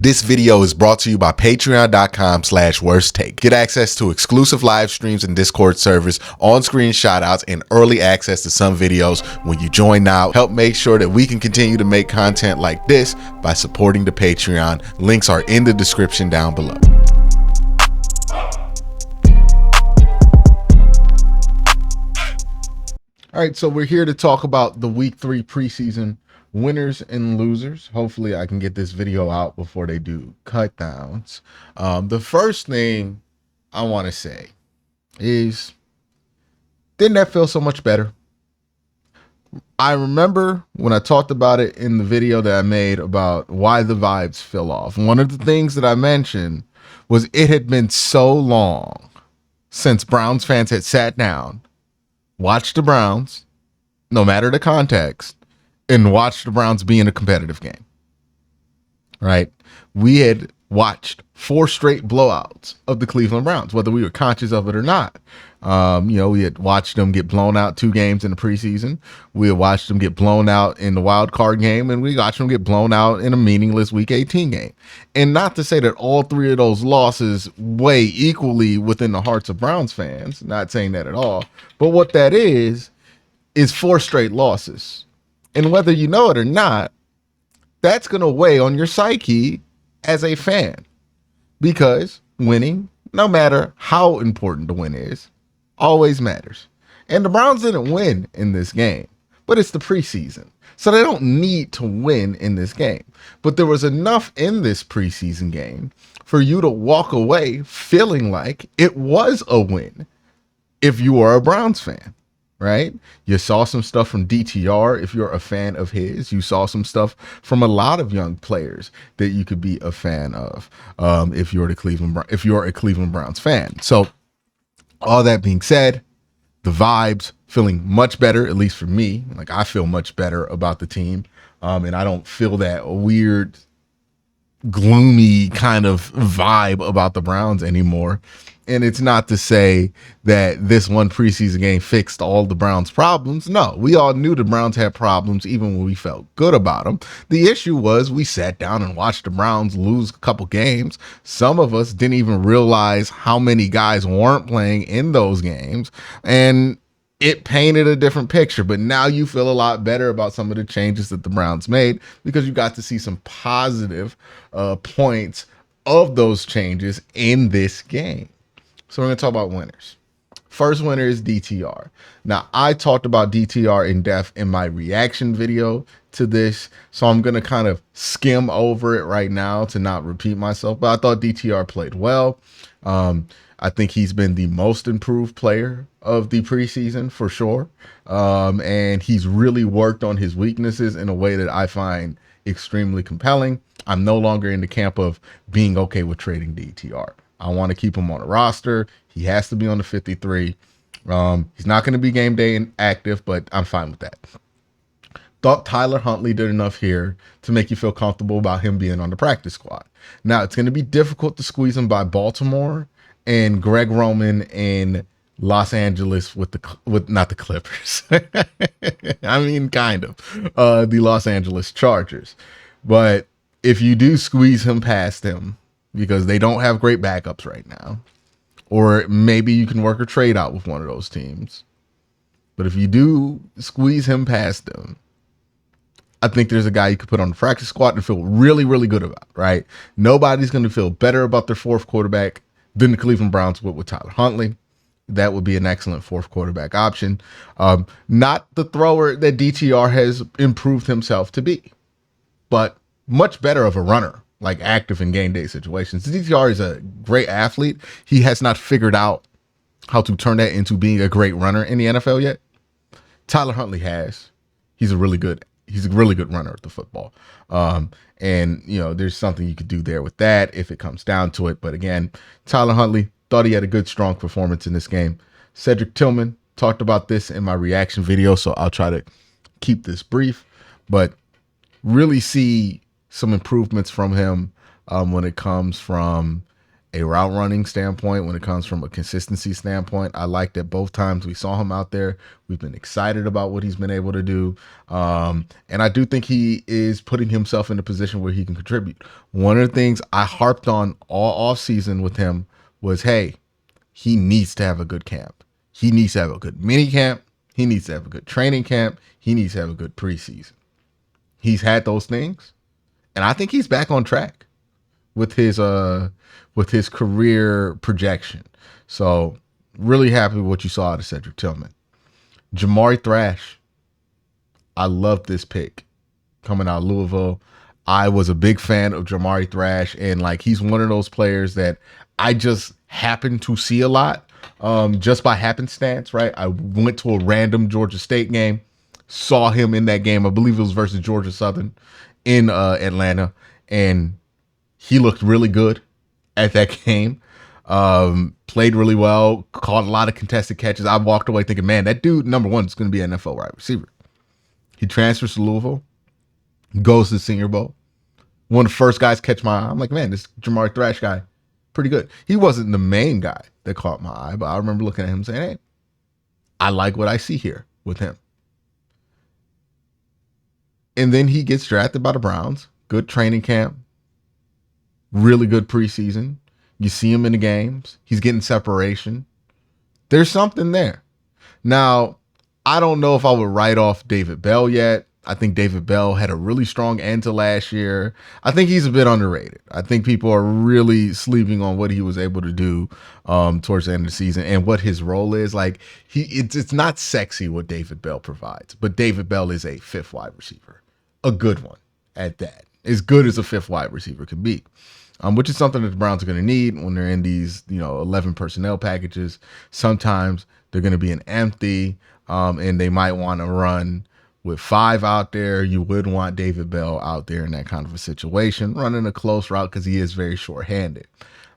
This video is brought to you by patreon.com/worsttake. Get access to exclusive live streams and Discord servers, on-screen shoutouts, and early access to some videos when you join now. Help make sure that we can continue to make content like this by supporting the Patreon. Links are in the description down below. All right, so we're here to talk about the Week 3 preseason winners and losers. Hopefully I can get this video out before they do cut downs. The first thing I want to say is, didn't that feel so much better? I remember when I talked about it in the video that I made about why the vibes fell off. One of the things that I mentioned was it had been so long since Browns fans had sat down, watched the Browns, no matter the context, and watched the Browns be in a competitive game, right? We had watched 4 straight blowouts of the Cleveland Browns, whether we were conscious of it or not. We had watched them get blown out 2 games in the preseason. We had watched them get blown out in the wild card game, and we watched them get blown out in a meaningless Week 18 game. And not to say that all 3 of those losses weigh equally within the hearts of Browns fans, not saying that at all. But what that is 4 straight losses. And whether you know it or not, that's going to weigh on your psyche as a fan, because winning, no matter how important the win is, always matters. And the Browns didn't win in this game, but it's the preseason, so they don't need to win in this game. But there was enough in this preseason game for you to walk away feeling like it was a win if you are a Browns fan. Right? You saw some stuff from DTR if you're a fan of his. You saw some stuff from a lot of young players that you could be a fan of if you're a Cleveland Browns fan. So all that being said, the vibes feeling much better, at least for me. Like, I feel much better about the team, and I don't feel that weird, gloomy kind of vibe about the Browns anymore. And it's not to say that this one preseason game fixed all the Browns' problems. No, we all knew the Browns had problems even when we felt good about them. The issue was we sat down and watched the Browns lose a couple games. Some of us didn't even realize how many guys weren't playing in those games, and it painted a different picture. But now you feel a lot better about some of the changes that the Browns made because you got to see some positive points of those changes in this game. So we're going to talk about winners. First winner is DTR. Now, I talked about DTR in depth in my reaction video to this, so I'm going to kind of skim over it right now to not repeat myself. But I thought DTR played well. I think he's been the most improved player of the preseason for sure. And he's really worked on his weaknesses in a way that I find extremely compelling. I'm no longer in the camp of being okay with trading DTR. I want to keep him on the roster. He has to be on the 53. He's not going to be game day active, but I'm fine with that. Thought Tyler Huntley did enough here to make you feel comfortable about him being on the practice squad. Now, it's going to be difficult to squeeze him by Baltimore and Greg Roman in Los Angeles with not the Clippers. I mean, kind of the Los Angeles Chargers. But if you do squeeze him past him, because they don't have great backups right now, or maybe you can work a trade out with one of those teams. But if you do squeeze him past them, I think there's a guy you could put on the practice squad and feel really, really good about, right? Nobody's going to feel better about their 4th quarterback than the Cleveland Browns would with Tyler Huntley. That would be an excellent 4th quarterback option. Not the thrower that DTR has improved himself to be, but much better of a runner, like active in game day situations. DTR is a great athlete. He has not figured out how to turn that into being a great runner in the NFL yet. Tyler Huntley has. He's a really good runner at the football. And there's something you could do there with that if it comes down to it. But again, Tyler Huntley, thought he had a good, strong performance in this game. Cedric Tillman, talked about this in my reaction video, so I'll try to keep this brief, but really see some improvements from him when it comes from a route running standpoint, when it comes from a consistency standpoint. I like that both times we saw him out there, we've been excited about what he's been able to do. And I do think he is putting himself in a position where he can contribute. One of the things I harped on all offseason with him was, hey, he needs to have a good camp. He needs to have a good mini camp. He needs to have a good training camp. He needs to have a good preseason. He's had those things. And I think he's back on track with his career projection. So really happy with what you saw out of Cedric Tillman. Jamari Thrash, I love this pick coming out of Louisville. I was a big fan of Jamari Thrash, and like he's one of those players that I just happen to see a lot, just by happenstance, right? I went to a random Georgia State game, saw him in that game. I believe it was versus Georgia Southern in Atlanta, and he looked really good at that game. Played really well, caught a lot of contested catches. I walked away thinking, man, that dude, number one, is going to be an NFL wide receiver. He transfers to Louisville, goes to the Senior Bowl. One of the first guys catch my eye. I'm like, man, this Jamari Thrash guy, pretty good. He wasn't the main guy that caught my eye, but I remember looking at him saying, hey, I like what I see here with him. And then he gets drafted by the Browns. Good training camp. Really good preseason. You see him in the games. He's getting separation. There's something there. Now, I don't know if I would write off David Bell yet. I think David Bell had a really strong end to last year. I think he's a bit underrated. I think people are really sleeping on what he was able to do towards the end of the season and what his role is. Like it's not sexy what David Bell provides, but David Bell is a fifth wide receiver, a good one at that, as good as a fifth wide receiver can be. Which is something that the Browns are going to need when they're in these, 11 personnel packages. Sometimes they're going to be an empty, and they might want to run with 5 out there. You would want David Bell out there in that kind of a situation, running a close route because he is very short-handed.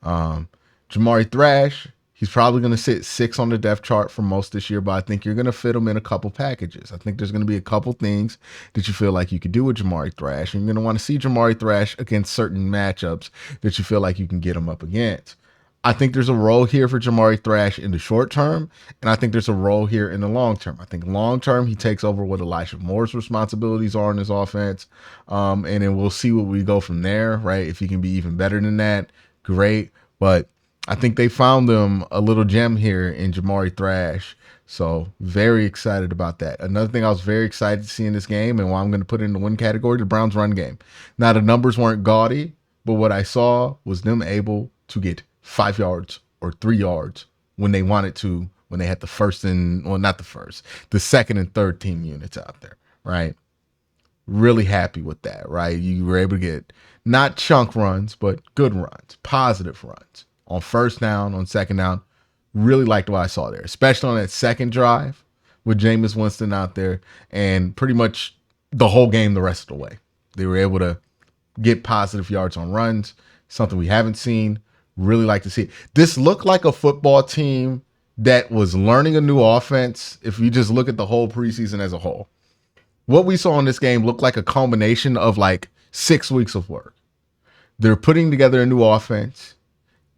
Jamari Thrash, he's probably going to sit 6 on the depth chart for most this year, but I think you're going to fit him in a couple packages. I think there's going to be a couple things that you feel like you could do with Jamari Thrash, and you're going to want to see Jamari Thrash against certain matchups that you feel like you can get him up against. I think there's a role here for Jamari Thrash in the short term, and I think there's a role here in the long term. I think long term, he takes over what Elijah Moore's responsibilities are in his offense, and then we'll see what we go from there, right? If he can be even better than that, great. But I think they found them a little gem here in Jamari Thrash, so very excited about that. Another thing I was very excited to see in this game, and why I'm going to put it in the win category, the Browns' run game. Now, the numbers weren't gaudy, but what I saw was them able to get 5 yards or 3 yards when they wanted to, when they had the second and third team units out there, right? Really happy with that, right? You were able to get not chunk runs, but good runs, positive runs on first down, on second down. Really liked what I saw there, especially on that second drive with Jameis Winston out there, and pretty much the whole game the rest of the way. They were able to get positive yards on runs, something we haven't seen. Really like to see it. This looked like a football team that was learning a new offense. If you just look at the whole preseason as a whole, what we saw in this game looked like a combination of like 6 weeks of work. They're putting together a new offense.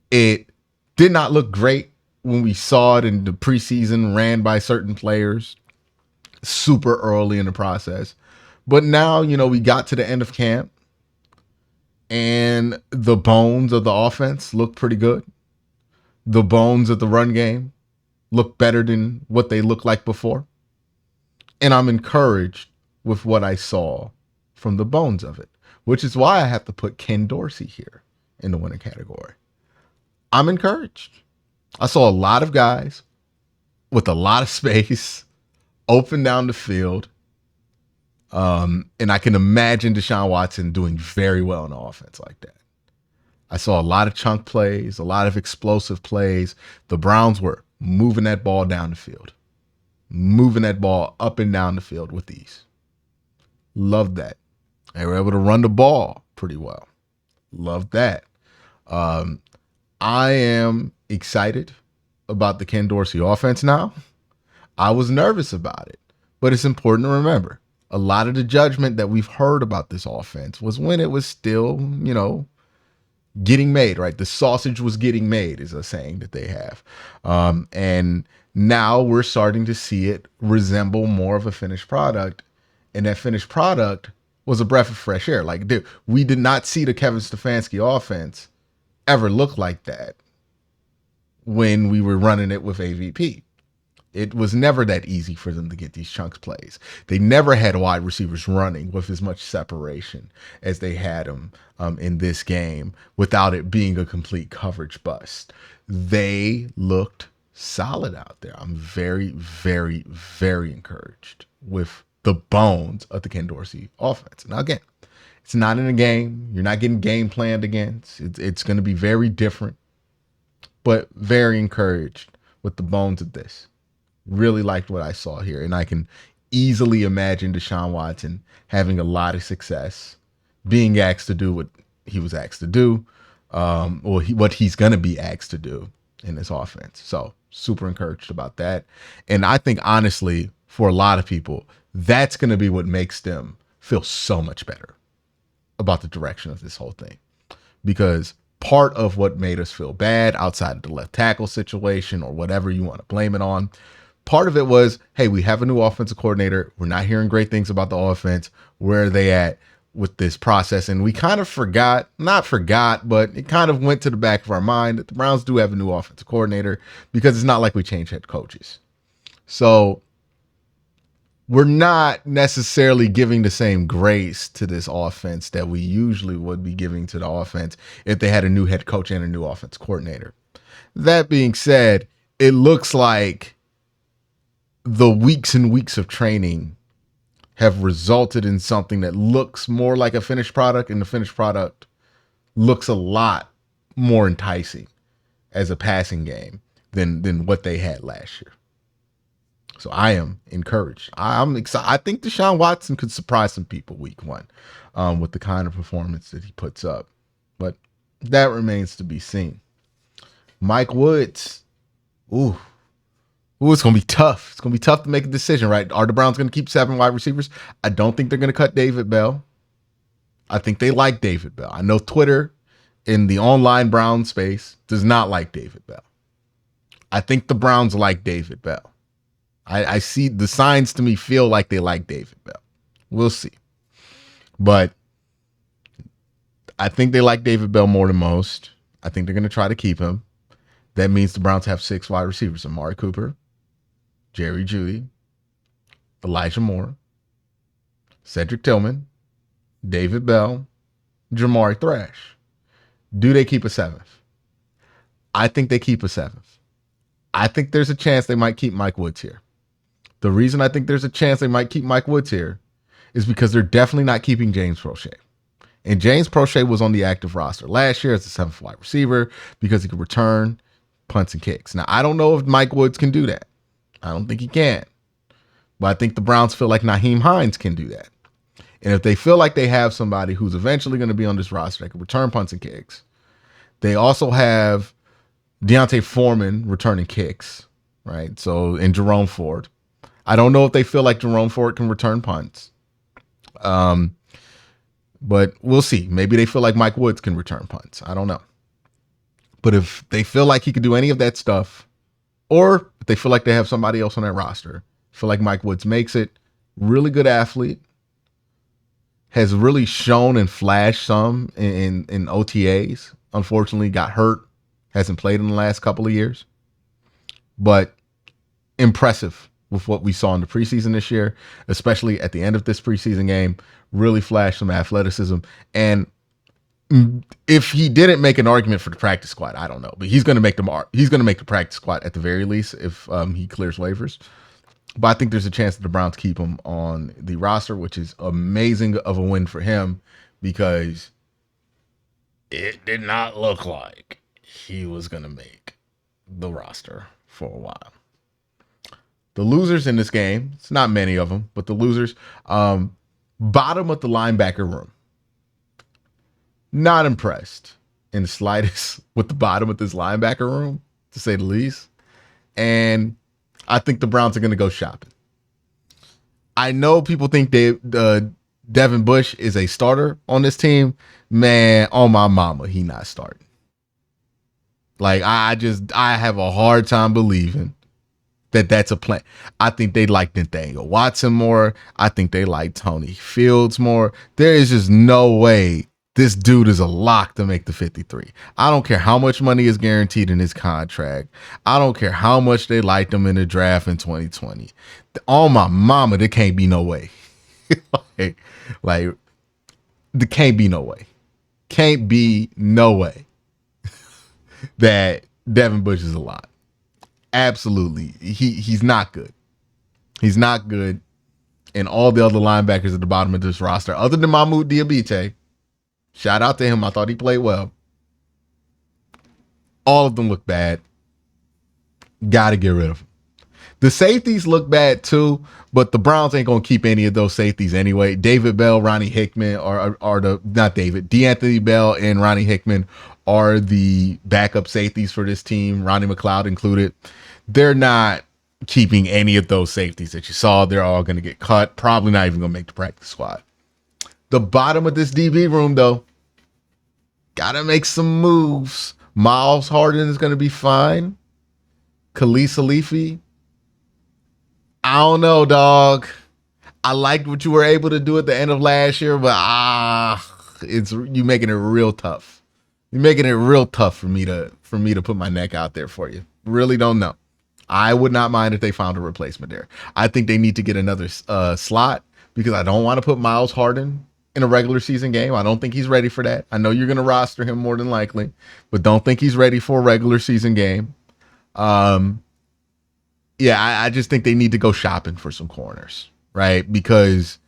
It did not look great when we saw it in the preseason, ran by certain players super early in the process. But now, we got to the end of camp, and the bones of the offense look pretty good. The bones of the run game look better than what they looked like before. And I'm encouraged with what I saw from the bones of it, which is why I have to put Ken Dorsey here in the winning category. I'm encouraged. I saw a lot of guys with a lot of space open down the field. And I can imagine Deshaun Watson doing very well in an offense like that. I saw a lot of chunk plays, a lot of explosive plays. The Browns were moving that ball down the field, moving that ball up and down the field with ease. Loved that. They were able to run the ball pretty well. Loved that. I am excited about the Ken Dorsey offense now. I was nervous about it, but it's important to remember, a lot of the judgment that we've heard about this offense was when it was still, getting made, right? The sausage was getting made is a saying that they have. And now we're starting to see it resemble more of a finished product. And that finished product was a breath of fresh air. Like, dude, we did not see the Kevin Stefanski offense ever look like that when we were running it with AVP. It was never that easy for them to get these chunks plays. They never had wide receivers running with as much separation as they had them in this game without it being a complete coverage bust. They looked solid out there. I'm very, very, very encouraged with the bones of the Ken Dorsey offense. Now, again, it's not in a game. You're not getting game planned against. It's going to be very different, but very encouraged with the bones of this. Really liked what I saw here, and I can easily imagine Deshaun Watson having a lot of success, being asked to do what he was asked to do, what he's going to be asked to do in this offense. So super encouraged about that. And I think, honestly, for a lot of people, that's going to be what makes them feel so much better about the direction of this whole thing. Because part of what made us feel bad outside of the left tackle situation or whatever you want to blame it on, part of it was, hey, we have a new offensive coordinator. We're not hearing great things about the offense. Where are they at with this process? And we kind of not forgot, but it kind of went to the back of our mind that the Browns do have a new offensive coordinator because it's not like we changed head coaches. So we're not necessarily giving the same grace to this offense that we usually would be giving to the offense if they had a new head coach and a new offense coordinator. That being said, it looks like the weeks and weeks of training have resulted in something that looks more like a finished product, and the finished product looks a lot more enticing as a passing game than what they had last year. So I am encouraged. I'm excited. I think Deshaun Watson could surprise some people week one with the kind of performance that he puts up. But that remains to be seen. Mike Woods. Ooh, it's going to be tough. It's going to be tough to make a decision, right? Are the Browns going to keep 7 wide receivers? I don't think they're going to cut David Bell. I think they like David Bell. I know Twitter in the online Brown space does not like David Bell. I think the Browns like David Bell. I see the signs to me feel like they like David Bell. We'll see. But I think they like David Bell more than most. I think they're going to try to keep him. That means the Browns have 6 wide receivers: Amari Cooper, Jerry Jeudy, Elijah Moore, Cedric Tillman, David Bell, Jamari Thrash. Do they keep a 7th? I think they keep a 7th. I think there's a chance they might keep Mike Woods here. The reason I think there's a chance they might keep Mike Woods here is because they're definitely not keeping James Prochet. And James Prochet was on the active roster last year as the 7th wide receiver because he could return punts and kicks. Now, I don't know if Mike Woods can do that. I don't think he can. But I think the Browns feel like Nyheim Hines can do that. And if they feel like they have somebody who's eventually going to be on this roster that can return punts and kicks, they also have Deontay Foreman returning kicks, right? So, and Jerome Ford. I don't know if they feel like Jerome Ford can return punts. But we'll see. Maybe they feel like Mike Woods can return punts. I don't know. But if they feel like he can do any of that stuff, or if they feel like they have somebody else on that roster, feel like Mike Woods makes it, really good athlete, has really shown and flashed some in OTAs. Unfortunately, got hurt, hasn't played in the last couple of years. But impressive with what we saw in the preseason this year, especially at the end of this preseason game, really flashed some athleticism. And if he didn't make an argument for the practice squad, I don't know, but he's going to make the practice squad at the very least if he clears waivers. But I think there's a chance that the Browns keep him on the roster, which is amazing of a win for him because it did not look like he was going to make the roster for a while. The losers in this game, it's not many of them, but the losers, bottom of the linebacker room. Not impressed in the slightest with the bottom of this linebacker room, to say the least. And I think the Browns are going to go shopping. I know people think Devin Bush is a starter on this team, man, on my mama, he not starting. Like, I have a hard time believing that that's a plan. I think they like Nathaniel Watson more. I think they like Tony Fields more. There is just no way this dude is a lock to make the 53. I don't care how much money is guaranteed in his contract. I don't care how much they liked him in the draft in 2020. On my mama, there can't be no way. like, there can't be no way. Can't be no way that Devin Bush is a lock. Absolutely. He's not good. He's not good. And all the other linebackers at the bottom of this roster, other than Mahmoud Diabate, shout out to him. I thought he played well. All of them look bad. Got to get rid of them. The safeties look bad too, but the Browns ain't going to keep any of those safeties anyway. David Bell, Ronnie Hickman D'Anthony Bell and Ronnie Hickman are the backup safeties for this team, Ronnie McLeod included. They're not keeping any of those safeties that you saw. They're all going to get cut. Probably not even going to make the practice squad. The bottom of this DB room, though, got to make some moves. Miles Harden is going to be fine. Khalil Salifi, I don't know, dog. I liked what you were able to do at the end of last year, but you making it real tough. You're making it real tough for me to put my neck out there for you. Really don't know. I would not mind if they found a replacement there. I think they need to get another slot because I don't want to put Miles Harden in a regular season game. I don't think he's ready for that. I know you're going to roster him more than likely, but don't think he's ready for a regular season game. Yeah, I just think they need to go shopping for some corners, right? Because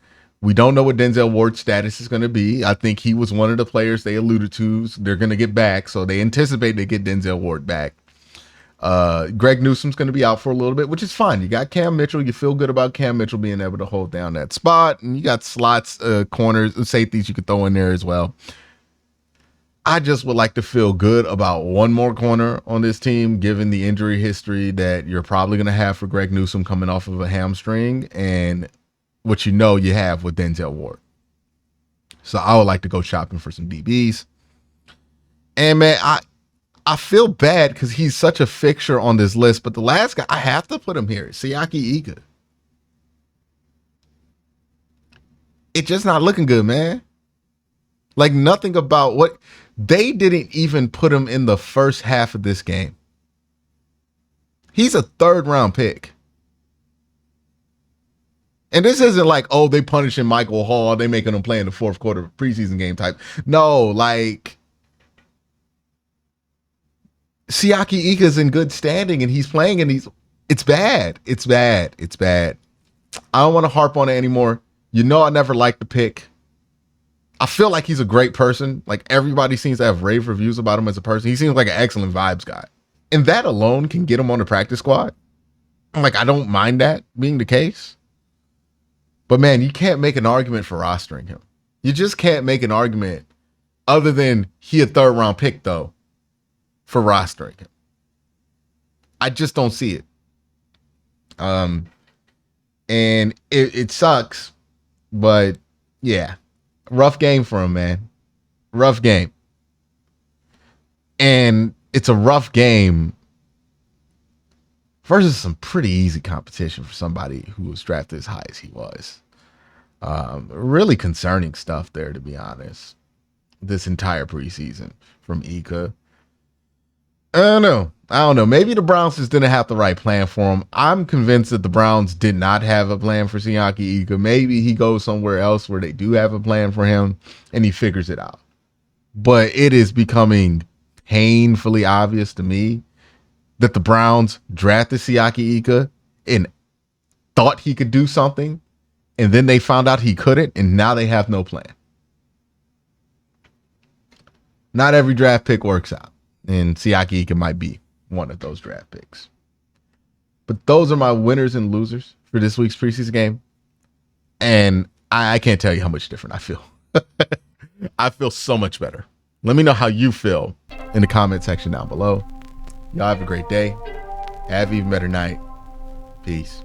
we don't know what Denzel Ward's status is going to be. I think he was one of the players they alluded to. They're going to get back, so they anticipate they get Denzel Ward back. Greg Newsom's going to be out for a little bit, which is fine. You got Cam Mitchell. You feel good about Cam Mitchell being able to hold down that spot, and you got slots, corners, safeties you could throw in there as well. I just would like to feel good about one more corner on this team, given the injury history that you're probably going to have for Greg Newsome coming off of a hamstring and what you have with Denzel Ward. So I would like to go shopping for some DBs. And man, I feel bad because he's such a fixture on this list, but the last guy, I have to put him here, Siaki Ika. It's just not looking good, man. Like nothing about what they didn't even put him in the first half of this game. He's a 3rd round pick. And this isn't like, oh, they punishing Michael Hall. They making him play in the 4th quarter preseason game type. No, like Siaki Ika's in good standing and he's playing and it's bad. It's bad. It's bad. I don't want to harp on it anymore. I never liked the pick. I feel like he's a great person. Like everybody seems to have rave reviews about him as a person. He seems like an excellent vibes guy. And that alone can get him on the practice squad. Like, I don't mind that being the case. But man, you can't make an argument for rostering him. You just can't make an argument other than he a 3rd round pick though for rostering him. I just don't see it. And it sucks, but yeah. Rough game for him, man. Rough game. And it's a rough game versus some pretty easy competition for somebody who was drafted as high as he was. Really concerning stuff there, to be honest. This entire preseason from Ika. I don't know. Maybe the Browns just didn't have the right plan for him. I'm convinced that the Browns did not have a plan for Siaki Ika. Maybe he goes somewhere else where they do have a plan for him and he figures it out. But it is becoming painfully obvious to me that the Browns drafted Siaki Ika and thought he could do something, and then they found out he couldn't, and now they have no plan. Not every draft pick works out. And Siaki Ika might be one of those draft picks. But those are my winners and losers for this week's preseason game. And I can't tell you how much different I feel. I feel so much better. Let me know how you feel in the comment section down below. Y'all have a great day. Have an even better night. Peace.